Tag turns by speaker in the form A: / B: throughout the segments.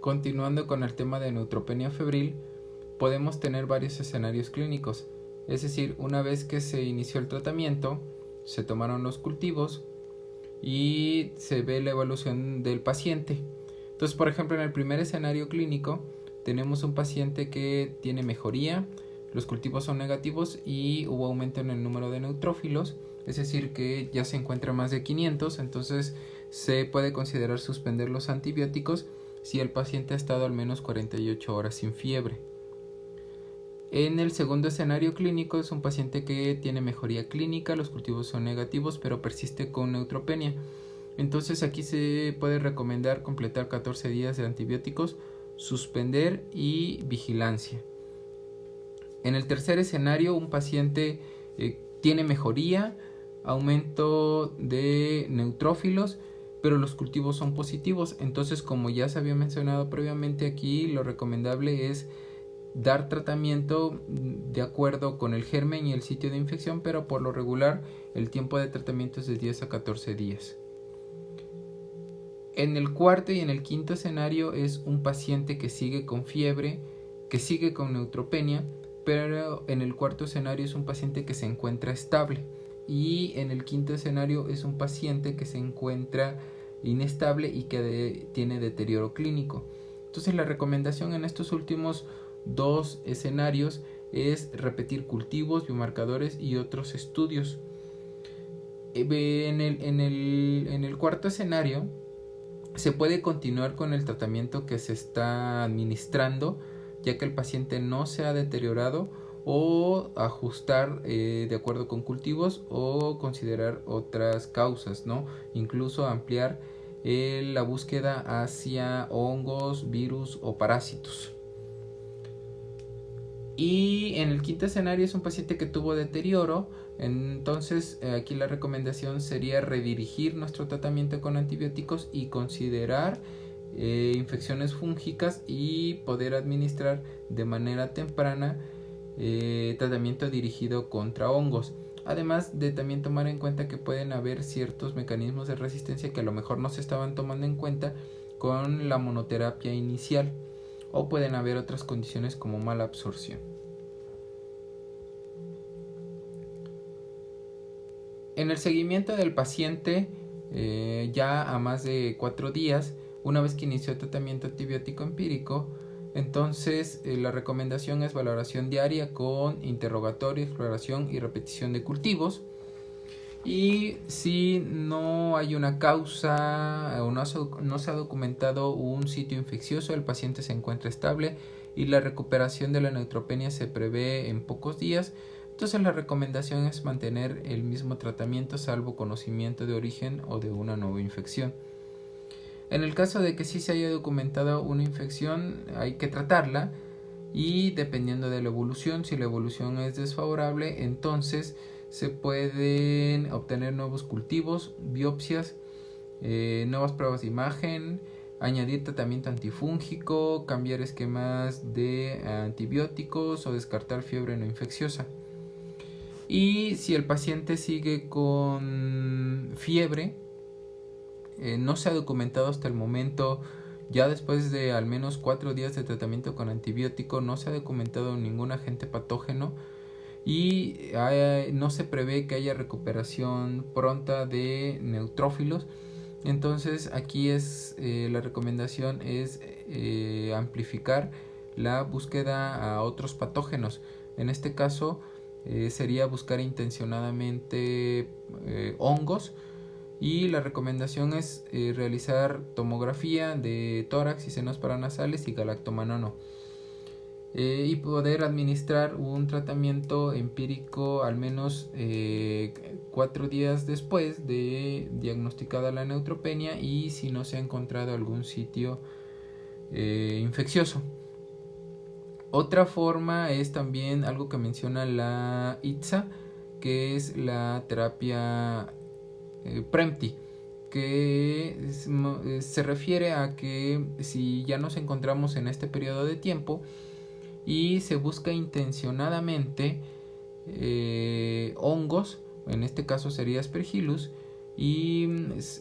A: Continuando con el tema de neutropenia febril, podemos tener varios escenarios clínicos. Es decir, una vez que se inició el tratamiento, se tomaron los cultivos y se ve la evolución del paciente. Entonces, por ejemplo, en el primer escenario clínico tenemos un paciente que tiene mejoría, los cultivos son negativos y hubo aumento en el número de neutrófilos, es decir, que ya se encuentra más de 500, entonces se puede considerar suspender los antibióticos si el paciente ha estado al menos 48 horas sin fiebre. En el segundo escenario clínico es un paciente que tiene mejoría clínica, los cultivos son negativos pero persiste con neutropenia. Entonces aquí se puede recomendar completar 14 días de antibióticos, suspender y vigilancia. En el tercer escenario un paciente tiene mejoría, aumento de neutrófilos, pero los cultivos son positivos. Entonces, como ya se había mencionado previamente, aquí lo recomendable es dar tratamiento de acuerdo con el germen y el sitio de infección, pero por lo regular el tiempo de tratamiento es de 10 a 14 días. En el cuarto y en el quinto escenario es un paciente que sigue con fiebre, que sigue con neutropenia, pero en el cuarto escenario es un paciente que se encuentra estable, y en el quinto escenario es un paciente que se encuentra inestable y que tiene deterioro clínico. Entonces la recomendación en estos últimos dos escenarios es repetir cultivos, biomarcadores y otros estudios. En el cuarto escenario se puede continuar con el tratamiento que se está administrando, ya que el paciente no se ha deteriorado, o ajustar de acuerdo con cultivos o considerar otras causas, ¿no? Incluso ampliar la búsqueda hacia hongos, virus o parásitos. Y en el quinto escenario es un paciente que tuvo deterioro, entonces aquí la recomendación sería redirigir nuestro tratamiento con antibióticos y considerar infecciones fúngicas y poder administrar de manera temprana tratamiento dirigido contra hongos. Además de también tomar en cuenta que pueden haber ciertos mecanismos de resistencia que a lo mejor no se estaban tomando en cuenta con la monoterapia inicial, o pueden haber otras condiciones como mala absorción. En el seguimiento del paciente, ya a más de 4 días, una vez que inició el tratamiento antibiótico empírico, entonces la recomendación es valoración diaria con interrogatorio, exploración y repetición de cultivos. Y si no hay una causa o no se ha documentado un sitio infeccioso, el paciente se encuentra estable y la recuperación de la neutropenia se prevé en pocos días, entonces la recomendación es mantener el mismo tratamiento salvo conocimiento de origen o de una nueva infección. En el caso de que sí se haya documentado una infección, hay que tratarla, y dependiendo de la evolución, si la evolución es desfavorable, entonces se pueden obtener nuevos cultivos, biopsias, nuevas pruebas de imagen, añadir tratamiento antifúngico, cambiar esquemas de antibióticos o descartar fiebre no infecciosa. Y si el paciente sigue con fiebre, no se ha documentado hasta el momento, ya después de al menos 4 días de tratamiento con antibiótico, no se ha documentado ningún agente patógeno y no se prevé que haya recuperación pronta de neutrófilos. Entonces aquí la recomendación es amplificar la búsqueda a otros patógenos. En este caso sería buscar intencionadamente hongos, y la recomendación es realizar tomografía de tórax y senos paranasales y galactomanano, y poder administrar un tratamiento empírico al menos 4 días después de diagnosticada la neutropenia y si no se ha encontrado algún sitio infeccioso. Otra forma es también algo que menciona la ITSA, que es la terapia PREMTI, que se refiere a que si ya nos encontramos en este periodo de tiempo y se busca intencionadamente hongos, en este caso sería Aspergillus, y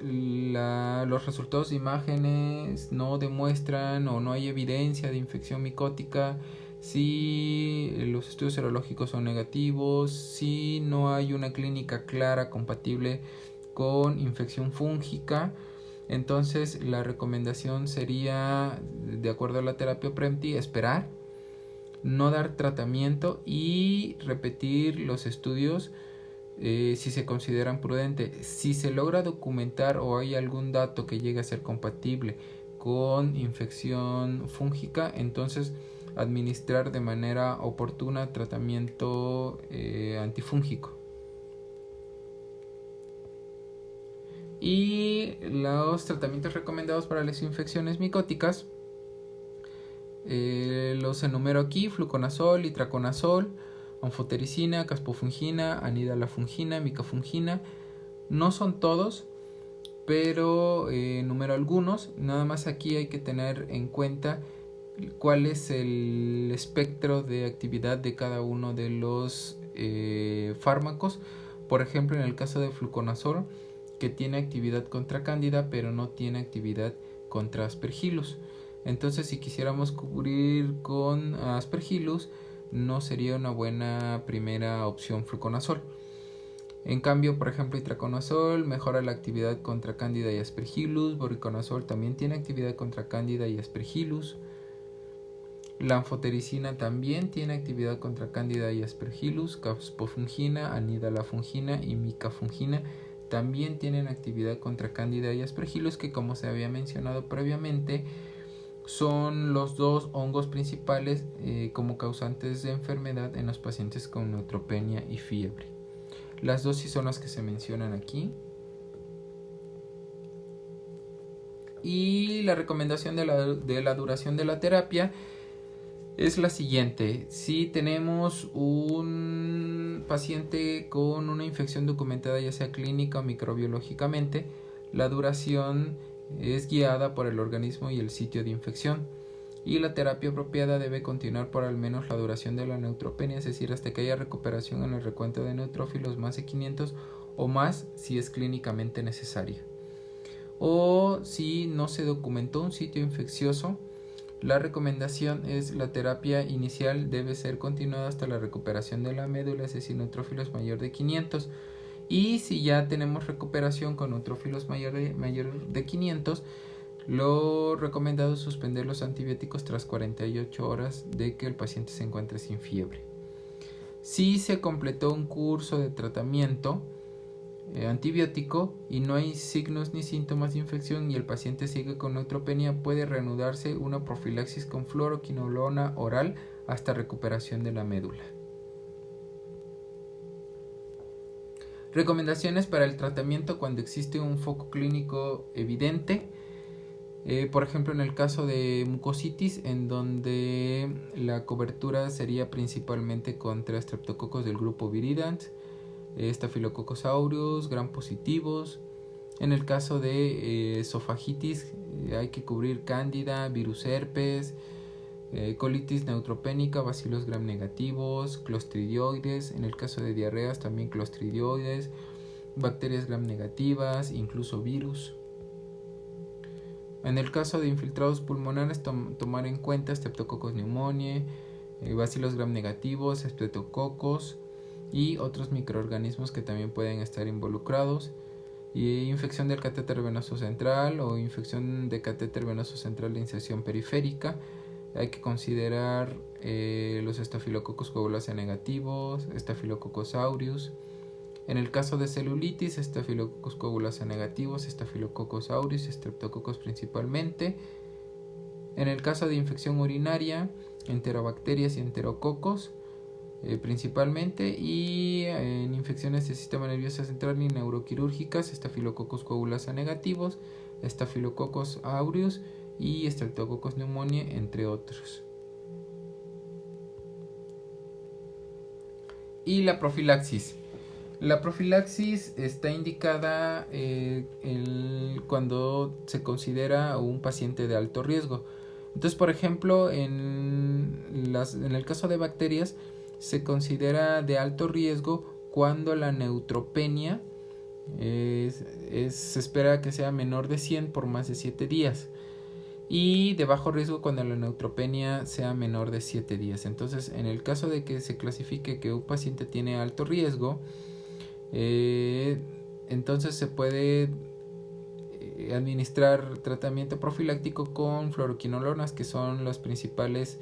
A: los resultados de imágenes no demuestran o no hay evidencia de infección micótica, si los estudios serológicos son negativos, si no hay una clínica clara compatible con infección fúngica, entonces la recomendación sería, de acuerdo a la terapia PREMTI, esperar, no dar tratamiento y repetir los estudios si se consideran prudentes. Si se logra documentar o hay algún dato que llegue a ser compatible con infección fúngica, entonces administrar de manera oportuna tratamiento antifúngico. Y los tratamientos recomendados para las infecciones micóticas los enumero aquí: fluconazol, itraconazol, anfotericina, caspofungina, anidalafungina, micafungina. No son todos, pero enumero algunos. Nada más aquí hay que tener en cuenta cuál es el espectro de actividad de cada uno de los fármacos. Por ejemplo, en el caso de fluconazol, que tiene actividad contra cándida pero no tiene actividad contra aspergillus. Entonces, si quisiéramos cubrir con aspergillus, no sería una buena primera opción fluconazol. En cambio, por ejemplo, itraconazol mejora la actividad contra cándida y aspergillus. Voriconazol también tiene actividad contra cándida y aspergillus. La anfotericina también tiene actividad contra cándida y aspergillus. Caspofungina, anidalafungina y micafungina también tienen actividad contra cándida y aspergillus, que, como se había mencionado previamente, son los dos hongos principales como causantes de enfermedad en los pacientes con neutropenia y fiebre. Las dosis son las que se mencionan aquí. Y la recomendación de la duración de la terapia es la siguiente: si tenemos un paciente con una infección documentada, ya sea clínica o microbiológicamente, la duración es guiada por el organismo y el sitio de infección, y la terapia apropiada debe continuar por al menos la duración de la neutropenia, es decir, hasta que haya recuperación en el recuento de neutrófilos más de 500 o más, si es clínicamente necesaria. O si no se documentó un sitio infeccioso, la recomendación es: la terapia inicial debe ser continuada hasta la recuperación de la médula, es decir, neutrófilos mayor de 500. Y si ya tenemos recuperación con neutrófilos mayor de 500, lo recomendado es suspender los antibióticos tras 48 horas de que el paciente se encuentre sin fiebre. Si se completó un curso de tratamiento antibiótico y no hay signos ni síntomas de infección y el paciente sigue con neutropenia, puede reanudarse una profilaxis con fluoroquinolona oral hasta recuperación de la médula. Recomendaciones para el tratamiento cuando existe un foco clínico evidente. Por ejemplo, en el caso de mucositis, en donde la cobertura sería principalmente contra streptococos del grupo viridans, Staphylococcus aureus, gram positivos. En el caso de esofagitis, hay que cubrir cándida, virus herpes, colitis neutropénica, bacilos gram negativos, clostridioides. En el caso de diarreas, también clostridioides, bacterias gram negativas, incluso virus. En el caso de infiltrados pulmonares, tomar en cuenta Streptococcus pneumoniae, bacilos gram negativos, streptococos y otros microorganismos que también pueden estar involucrados. Y infección del catéter venoso central o infección de catéter venoso central de inserción periférica. Hay que considerar los Staphylococcus coagulase negativos, Staphylococcus aureus. En el caso de celulitis, Staphylococcus coagulase negativos, Staphylococcus aureus, Streptococcus principalmente. En el caso de infección urinaria, enterobacterias y enterococos principalmente. Y en infecciones del sistema nervioso central y neuroquirúrgicas, Staphylococcus coagulase negativos, Staphylococcus aureus y Streptococcus pneumoniae, entre otros. Y la profilaxis. La profilaxis está indicada cuando se considera un paciente de alto riesgo. Entonces, por ejemplo, en el caso de bacterias, se considera de alto riesgo cuando la neutropenia Se espera que sea menor de 100 por más de 7 días. Y de bajo riesgo cuando la neutropenia sea menor de 7 días. Entonces, en el caso de que se clasifique que un paciente tiene alto riesgo, entonces se puede administrar tratamiento profiláctico con fluoroquinolonas, que son las principales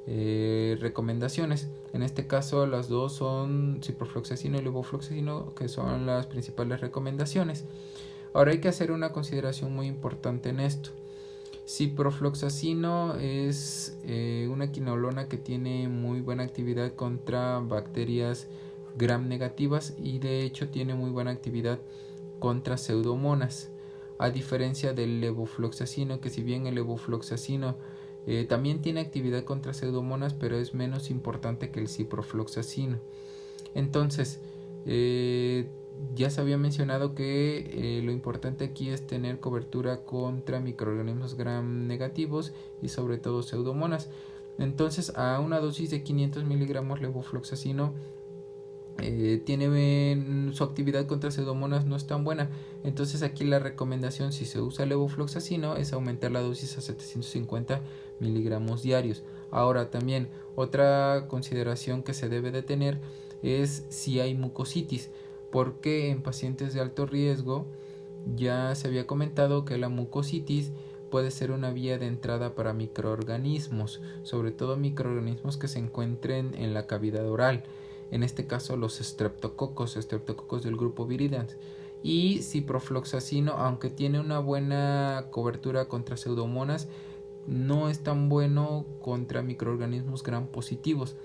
A: recomendaciones. En este caso las dos son ciprofloxacino y levofloxacino, que son las principales recomendaciones. Ahora hay que hacer una consideración muy importante en esto. Ciprofloxacino es una quinolona que tiene muy buena actividad contra bacterias gram negativas y de hecho tiene muy buena actividad contra pseudomonas, a diferencia del levofloxacino, que si bien el levofloxacino también tiene actividad contra pseudomonas, pero es menos importante que el ciprofloxacino. Entonces, ya se había mencionado que lo importante aquí es tener cobertura contra microorganismos gram negativos y sobre todo pseudomonas. Entonces, a una dosis de 500 miligramos levofloxacino tiene su actividad contra pseudomonas no es tan buena. Entonces aquí la recomendación, si se usa levofloxacino, es aumentar la dosis a 750 miligramos diarios. Ahora también otra consideración que se debe de tener es si hay mucositis, porque en pacientes de alto riesgo ya se había comentado que la mucositis puede ser una vía de entrada para microorganismos, sobre todo microorganismos que se encuentren en la cavidad oral. En este caso los streptococos del grupo Viridans. Y ciprofloxacino, aunque tiene una buena cobertura contra pseudomonas, no es tan bueno contra microorganismos gram positivos,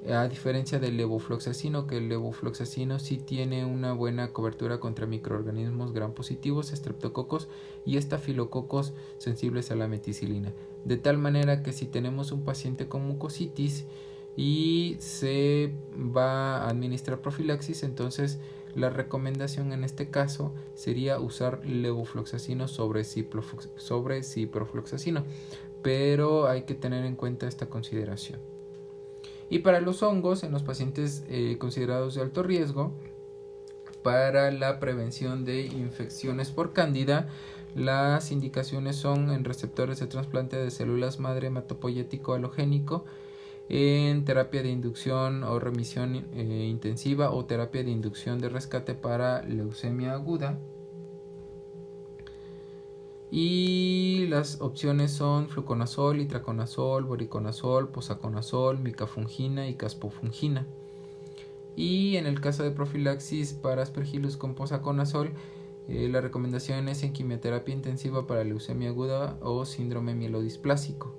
A: a diferencia del levofloxacino, que el levofloxacino sí tiene una buena cobertura contra microorganismos gram positivos, streptococos y estafilococos sensibles a la meticilina. De tal manera que si tenemos un paciente con mucositis y se va a administrar profilaxis, entonces la recomendación en este caso sería usar levofloxacino sobre ciprofloxacino, pero hay que tener en cuenta esta consideración. Y para los hongos, en los pacientes considerados de alto riesgo, para la prevención de infecciones por cándida, las indicaciones son en receptores de trasplante de células madre hematopoyético halogénico, en terapia de inducción o remisión intensiva o terapia de inducción de rescate para leucemia aguda. Y las opciones son fluconazol, itraconazol, voriconazol, posaconazol, micafungina y caspofungina. Y en el caso de profilaxis para Aspergillus con posaconazol, la recomendación es en quimioterapia intensiva para leucemia aguda o síndrome mielodisplásico.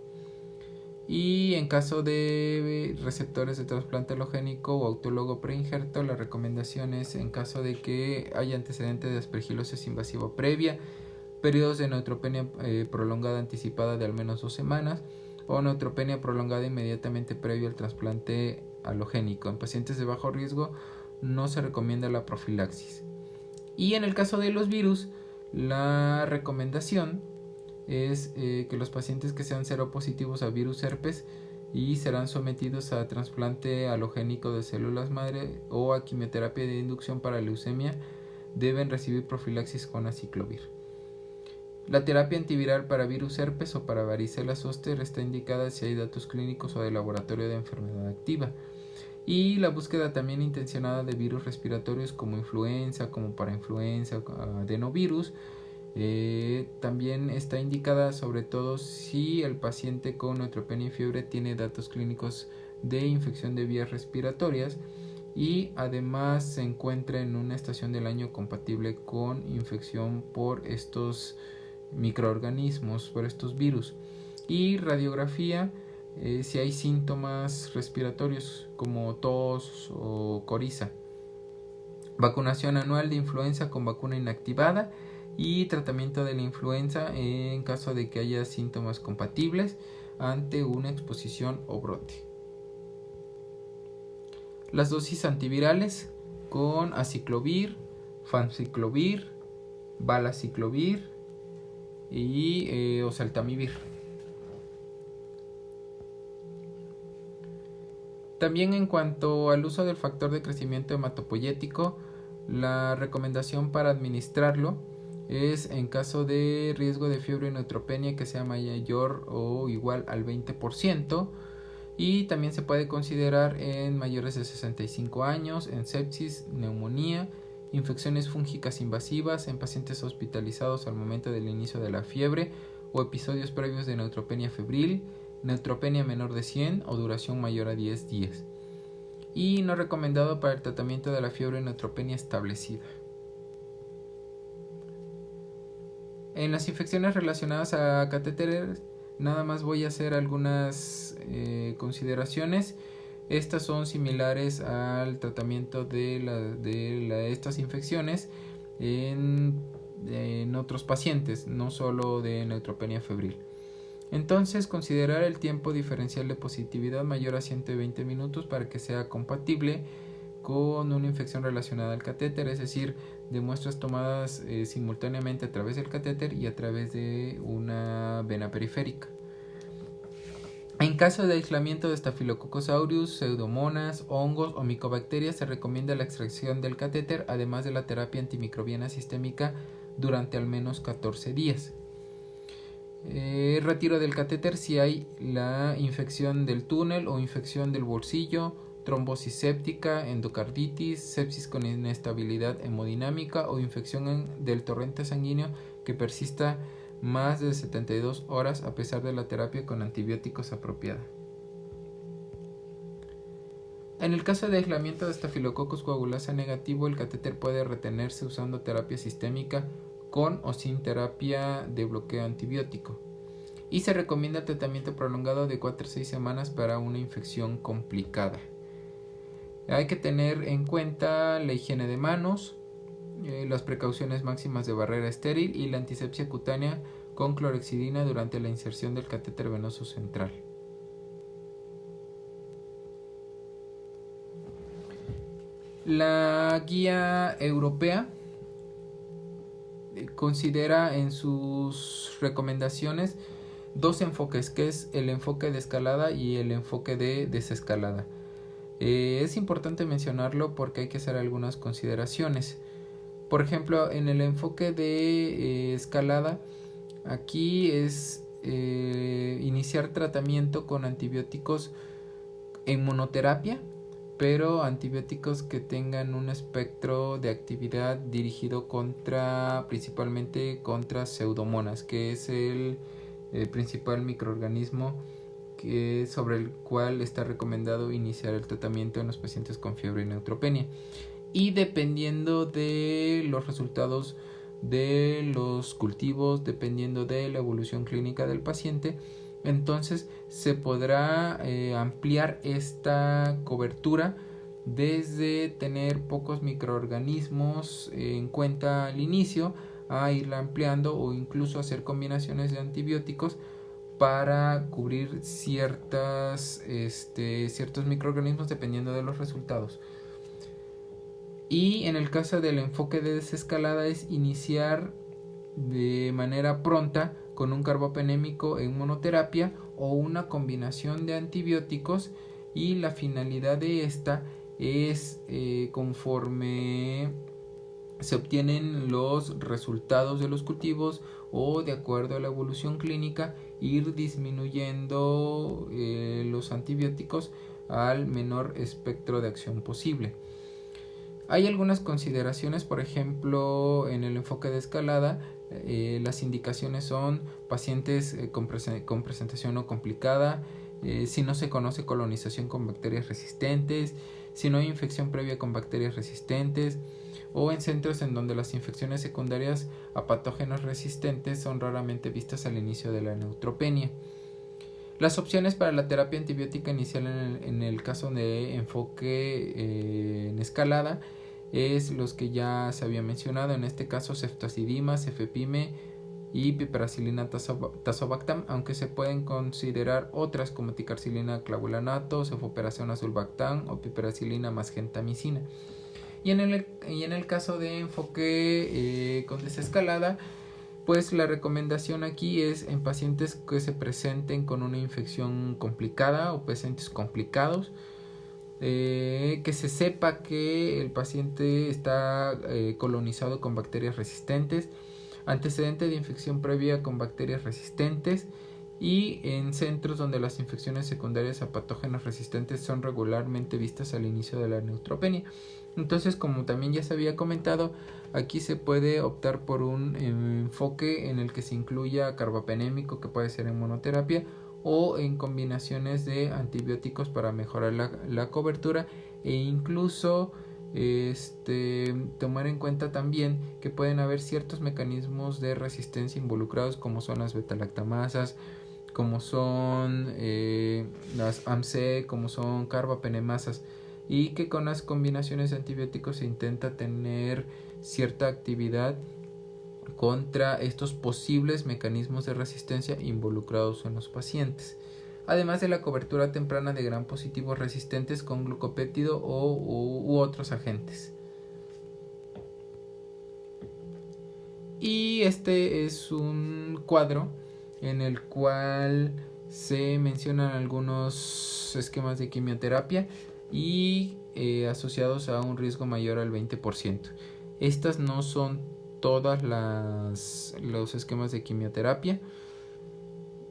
A: Y en caso de receptores de trasplante halogénico o autólogo preinjerto, la recomendación es en caso de que haya antecedente de aspergilosis invasiva previa, periodos de neutropenia prolongada anticipada de al menos 2 semanas o neutropenia prolongada inmediatamente previo al trasplante halogénico. En pacientes de bajo riesgo no se recomienda la profilaxis. Y en el caso de los virus, la recomendación es que los pacientes que sean seropositivos a virus herpes y serán sometidos a trasplante halogénico de células madre o a quimioterapia de inducción para leucemia deben recibir profilaxis con aciclovir. La terapia antiviral para virus herpes o para varicela zoster está indicada si hay datos clínicos o de laboratorio de enfermedad activa. Y la búsqueda también intencionada de virus respiratorios como influenza, como parainfluenza, adenovirus, también está indicada sobre todo si el paciente con neutropenia y fiebre tiene datos clínicos de infección de vías respiratorias y además se encuentra en una estación del año compatible con infección por estos microorganismos, por estos virus. Y radiografía si hay síntomas respiratorios como tos o coriza. Vacunación anual de influenza con vacuna inactivada y tratamiento de la influenza en caso de que haya síntomas compatibles ante una exposición o brote. Las dosis antivirales con aciclovir, fanciclovir, valaciclovir y oseltamivir. También en cuanto al uso del factor de crecimiento hematopoyético, La recomendación para administrarlo es en caso de riesgo de fiebre y neutropenia que sea mayor o igual al 20%, y también se puede considerar en mayores de 65 años, en sepsis, neumonía, infecciones fúngicas invasivas, en pacientes hospitalizados al momento del inicio de la fiebre o episodios previos de neutropenia febril, neutropenia menor de 100 o duración mayor a 10 días. Y no recomendado para el tratamiento de la fiebre y neutropenia establecida. En las infecciones relacionadas a catéteres, nada más voy a hacer algunas consideraciones. Estas son similares al tratamiento de estas infecciones en otros pacientes, no solo de neutropenia febril. Entonces, considerar el tiempo diferencial de positividad mayor a 120 minutos para que sea compatible con una infección relacionada al catéter, es decir, de muestras tomadas simultáneamente a través del catéter y a través de una vena periférica. En caso de aislamiento de Staphylococcus aureus, pseudomonas, hongos o micobacterias, se recomienda la extracción del catéter, además de la terapia antimicrobiana sistémica durante al menos 14 días. Retiro del catéter si hay la infección del túnel o infección del bolsillo, trombosis séptica, endocarditis, sepsis con inestabilidad hemodinámica o infección del torrente sanguíneo que persista más de 72 horas a pesar de la terapia con antibióticos apropiada. En el caso de aislamiento de Staphylococcus coagulasa negativo, el catéter puede retenerse usando terapia sistémica con o sin terapia de bloqueo antibiótico. Y se recomienda tratamiento prolongado de 4 a 6 semanas para una infección complicada. Hay que tener en cuenta la higiene de manos, las precauciones máximas de barrera estéril y la antisepsia cutánea con clorhexidina durante la inserción del catéter venoso central. La guía europea considera en sus recomendaciones dos enfoques, que es el enfoque de escalada y el enfoque de desescalada. Es importante mencionarlo porque hay que hacer algunas consideraciones. Por ejemplo, en el enfoque de escalada, aquí es iniciar tratamiento con antibióticos en monoterapia, pero antibióticos que tengan un espectro de actividad dirigido principalmente contra pseudomonas, que es el principal microorganismo sobre el cual está recomendado iniciar el tratamiento en los pacientes con fiebre y neutropenia. Y dependiendo de los resultados de los cultivos, dependiendo de la evolución clínica del paciente, entonces se podrá ampliar esta cobertura desde tener pocos microorganismos en cuenta al inicio a irla ampliando o incluso hacer combinaciones de antibióticos para cubrir ciertos microorganismos dependiendo de los resultados. Y en el caso del enfoque de desescalada es iniciar de manera pronta con un carbapenémico en monoterapia o una combinación de antibióticos, y la finalidad de esta es conforme se obtienen los resultados de los cultivos o de acuerdo a la evolución clínica, ir disminuyendo los antibióticos al menor espectro de acción posible. Hay algunas consideraciones, por ejemplo, en el enfoque de escalada, las indicaciones son pacientes con presentación no complicada, si no se conoce colonización con bacterias resistentes, si no hay infección previa con bacterias resistentes, o en centros en donde las infecciones secundarias a patógenos resistentes son raramente vistas al inicio de la neutropenia. Las opciones para la terapia antibiótica inicial en el caso de enfoque en escalada es los que ya se había mencionado, en este caso ceftazidima, cefepime y piperacilina tazobactam, aunque se pueden considerar otras como ticarcilina clavulanato, cefoperazona sulbactam o piperacilina más gentamicina. Y en el caso de enfoque con desescalada, pues la recomendación aquí es en pacientes que se presenten con una infección complicada o pacientes complicados, que se sepa que el paciente está colonizado con bacterias resistentes, antecedente de infección previa con bacterias resistentes, y en centros donde las infecciones secundarias a patógenos resistentes son regularmente vistas al inicio de la neutropenia. Entonces, como también ya se había comentado, aquí se puede optar por un enfoque en el que se incluya carbapenémico, que puede ser en monoterapia o en combinaciones de antibióticos para mejorar la cobertura, e incluso tomar en cuenta también que pueden haber ciertos mecanismos de resistencia involucrados, como son las betalactamasas, como son las AMC, como son carbapenemasas, y que con las combinaciones de antibióticos se intenta tener cierta actividad contra estos posibles mecanismos de resistencia involucrados en los pacientes, además de la cobertura temprana de gram positivos resistentes con glucopéptido u otros agentes. Y este es un cuadro en el cual se mencionan algunos esquemas de quimioterapia y asociados a un riesgo mayor al 20%. Estas no son todas los esquemas de quimioterapia.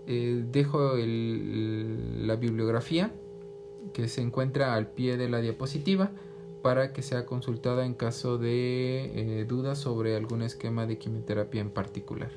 A: Dejo la bibliografía que se encuentra al pie de la diapositiva para que sea consultada en caso de dudas sobre algún esquema de quimioterapia en particular.